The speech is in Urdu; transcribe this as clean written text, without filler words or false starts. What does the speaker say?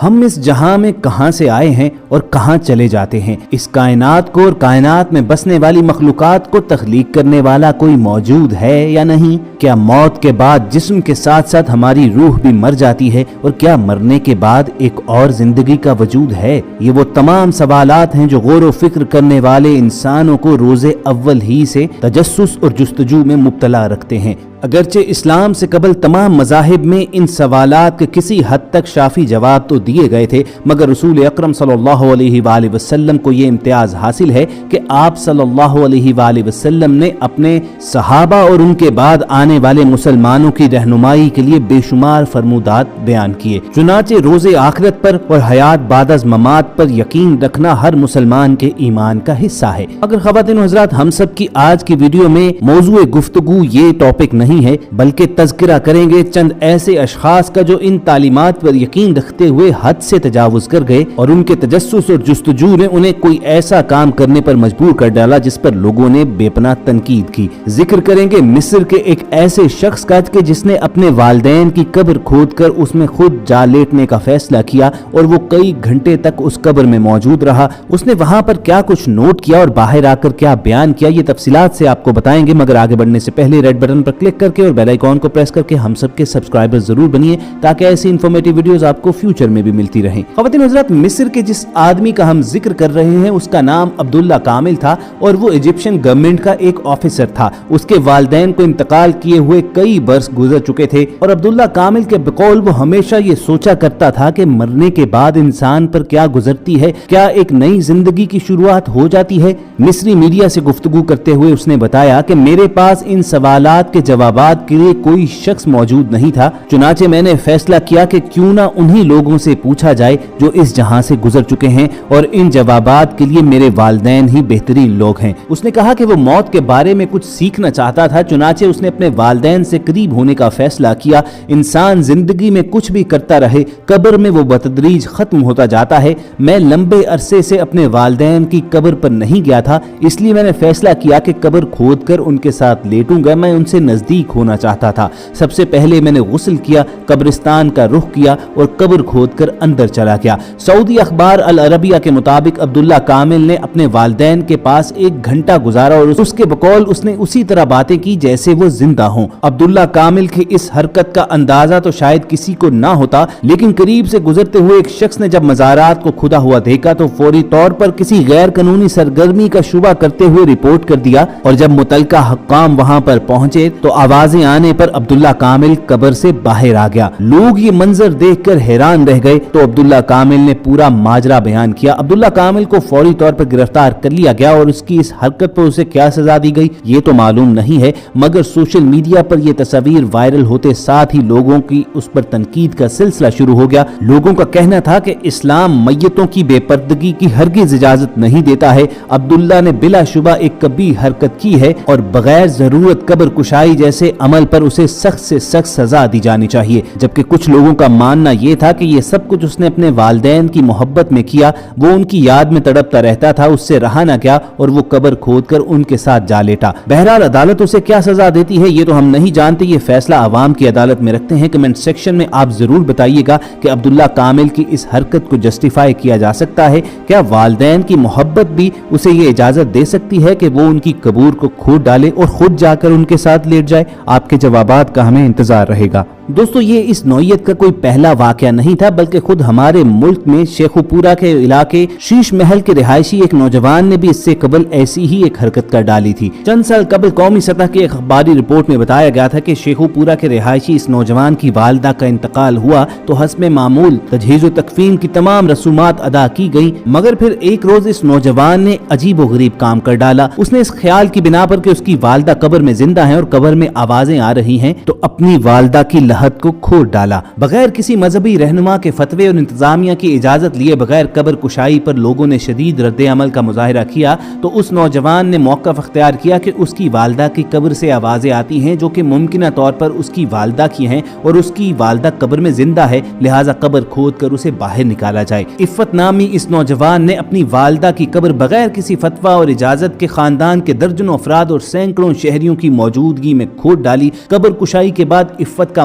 ہم اس جہاں میں کہاں سے آئے ہیں اور کہاں چلے جاتے ہیں؟ اس کائنات کو اور کائنات میں بسنے والی مخلوقات کو تخلیق کرنے والا کوئی موجود ہے یا نہیں؟ کیا موت کے بعد جسم کے ساتھ ساتھ ہماری روح بھی مر جاتی ہے؟ اور کیا مرنے کے بعد ایک اور زندگی کا وجود ہے؟ یہ وہ تمام سوالات ہیں جو غور و فکر کرنے والے انسانوں کو روز اول ہی سے تجسس اور جستجو میں مبتلا رکھتے ہیں۔ اگرچہ اسلام سے قبل تمام مذاہب میں ان سوالات کے کسی حد تک شافی جواب تو دیے گئے تھے، مگر رسول اکرم صلی اللہ علیہ وآلہ وسلم کو یہ امتیاز حاصل ہے کہ آپ صلی اللہ علیہ وآلہ وسلم نے اپنے صحابہ اور ان کے بعد آنے والے مسلمانوں کی رہنمائی کے لیے بے شمار فرمودات بیان کیے۔ چنانچہ روز آخرت پر اور حیات بعد از ممات پر یقین رکھنا ہر مسلمان کے ایمان کا حصہ ہے۔ اگر خواتین و حضرات، ہم سب کی آج کی ویڈیو میں موضوع گفتگو یہ ٹاپک نہیں ہے، بلکہ تذکرہ کریں گے چند ایسے اشخاص کا جو ان تعلیمات پر یقین رکھتے ہوئے حد سے تجاوز کر گئے اور ان کے تجسس اور جستجو نے انہیں کوئی ایسا کام کرنے پر مجبور کر ڈالا جس پر لوگوں نے بے پناہ تنقید کی۔ ذکر کریں گے مصر کے ایک ایسے شخص کا کہ جس نے اپنے والدین کی قبر کھود کر اس میں خود جا لیٹنے کا فیصلہ کیا اور وہ کئی گھنٹے تک اس قبر میں موجود رہا۔ اس نے وہاں پر کیا کچھ نوٹ کیا اور باہر آ کر کیا بیان کیا، یہ تفصیلات سے آپ کو بتائیں گے، مگر آگے بڑھنے سے پہلے ریڈ بٹن پر کلک کر کے اور بیل آئیکن کو پریس کر کے ہم سب کے سبسکرائبر ضرور بنیے تاکہ ایسی انفارمیٹیو ویڈیوز آپ کو فیوچر میں بھی ملتی رہیں۔ خواتین حضرات، مصر کے جس آدمی کا ہم ذکر کر رہے ہیں اس کا نام عبداللہ کامل تھا اور وہ ایجپشن گورنمنٹ کا ایک آفیسر تھا۔ اس کے والدین کو انتقال کیے ہوئے کئی برس گزر چکے تھے اور عبداللہ کامل کے بقول وہ ہمیشہ یہ سوچا کرتا تھا کہ مرنے کے بعد انسان پر کیا گزرتی ہے، کیا ایک نئی زندگی کی شروعات ہو جاتی ہے؟ مصری میڈیا سے گفتگو کرتے ہوئے اس نے بتایا کہ میرے پاس ان سوالات کے جوابات کے لیے کوئی شخص موجود نہیں تھا، چنانچہ میں نے فیصلہ کیا کہ کیوں نہ انہی لوگوں سے پوچھا جائے جو اس جہاں سے گزر چکے ہیں، اور ان جوابات کے لیے میرے والدین ہی بہترین لوگ ہیں۔ اس نے کہا کہ وہ موت کے بارے میں کچھ سیکھنا چاہتا تھا، چنانچہ اس نے اپنے والدین سے قریب ہونے کا فیصلہ کیا۔ انسان زندگی میں کچھ بھی کرتا رہے، قبر میں وہ بتدریج ختم ہوتا جاتا ہے۔ میں لمبے عرصے سے اپنے والدین کی قبر پر نہیں گیا تھا، اس لیے میں نے فیصلہ کیا کہ قبر کھود کر ان کے ساتھ لیٹوں گا۔ میں ان سے نزدیک ہونا چاہتا تھا۔ سب سے پہلے میں نے غسل کیا، قبرستان کا رخ کیا اور قبر کھود کر اندر چلا گیا۔ سعودی اخبار العربیہ کے مطابق عبداللہ کامل نے اپنے والدین کے پاس 1 گھنٹہ گزارا اور اس کے بقول اس نے اسی طرح باتیں کی جیسے وہ زندہ ہوں۔ عبداللہ کامل کی اس حرکت کا اندازہ تو شاید کسی کو نہ ہوتا، لیکن قریب سے گزرتے ہوئے ایک شخص نے جب مزارات کو کھدا ہوا دیکھا تو فوری طور پر کسی غیر قانونی سرگرمی کا شبہ کرتے ہوئے رپورٹ کر دیا، اور جب متعلقہ حکام وہاں پر پہنچے تو آوازیں آنے پر عبداللہ کامل قبر سے باہر آ گیا۔ لوگ یہ منظر دیکھ کر حیران رہ گئے تو عبداللہ کامل نے پورا ماجرا بیان کیا۔ عبداللہ کامل کو فوری طور پر گرفتار کر لیا گیا اور اس کی اس حرکت پر اسے کیا سزا دی گئی یہ تو معلوم نہیں ہے، مگر سوشل میڈیا پر یہ تصاویر وائرل ہوتے ساتھ ہی لوگوں کی اس پر تنقید کا سلسلہ شروع ہو گیا۔ لوگوں کا کہنا تھا کہ اسلام میتوں کی بے پردگی کی ہرگز اجازت نہیں دیتا ہے۔ عبداللہ نے بلا شبہ ایک کبیح حرکت کی ہے اور بغیر ضرورت قبر کشائی جیسے عمل پر اسے سخت سے سخت سزا دی جانی چاہیے، جبکہ کچھ لوگوں کا ماننا یہ تھا کہ یہ سب کچھ اس نے اپنے والدین کی محبت میں کیا، وہ ان کی یاد میں تڑپتا رہتا تھا، اس سے رہا نہ گیا اور وہ قبر کھود کر ان کے ساتھ جا لیٹا۔ بہرحال عدالت اسے کیا سزا دیتی ہے یہ تو ہم نہیں جانتے، یہ فیصلہ عوام کی عدالت میں رکھتے ہیں۔ کمنٹ سیکشن میں آپ ضرور بتائیے گا کہ عبداللہ کامل کی اس حرکت کو جسٹیفائی کیا جا سکتا ہے؟ کیا والدین کی محبت بھی اسے یہ اجازت دے سکتی ہے کہ وہ ان کی قبور کو کھود ڈالے اور خود جا کر ان کے ساتھ لیٹ جائے؟ آپ کے جوابات کا ہمیں انتظار رہے گا۔ دوستو، یہ اس نوعیت کا کوئی پہلا واقعہ نہیں تھا، بلکہ خود ہمارے ملک میں شیخوپورہ کے علاقے شیش محل کے رہائشی ایک نوجوان نے بھی اس سے قبل ایسی ہی ایک حرکت کر ڈالی تھی۔ چند سال قبل قومی سطح کی ایک اخباری رپورٹ میں بتایا گیا تھا کہ شیخوپورہ کے رہائشی اس نوجوان کی والدہ کا انتقال ہوا تو حسب معمول تجہیز و تکفین کی تمام رسومات ادا کی گئی، مگر پھر ایک روز اس نوجوان نے عجیب و غریب کام کر ڈالا۔ اس نے اس خیال کی بنا پر کہ اس کی والدہ قبر میں زندہ ہیں اور قبر میں آوازیں آ رہی ہیں تو اپنی والدہ کی لحد کو کھود ڈالا۔ بغیر کسی مذہبی رہنما کے فتوے اور انتظامیہ کی اجازت لیے بغیر قبر کشائی پر لوگوں نے شدید رد عمل کا مظاہرہ کیا تو اس نوجوان نے موقف اختیار کیا کہ اس کی والدہ کی قبر سے آوازیں آتی ہیں جو کہ ممکنہ طور پر اس کی والدہ کی ہیں اور اس کی والدہ قبر میں زندہ ہے، لہٰذا قبر کھود کر اسے باہر نکالا جائے۔ عفت نامی اس نوجوان نے اپنی والدہ کی قبر بغیر کسی فتویٰ اور اجازت کے خاندان کے درجنوں افراد اور سینکڑوں شہریوں کی موجودگی میں کھود ڈالی۔ قبر کشائی کے بعد عفت کا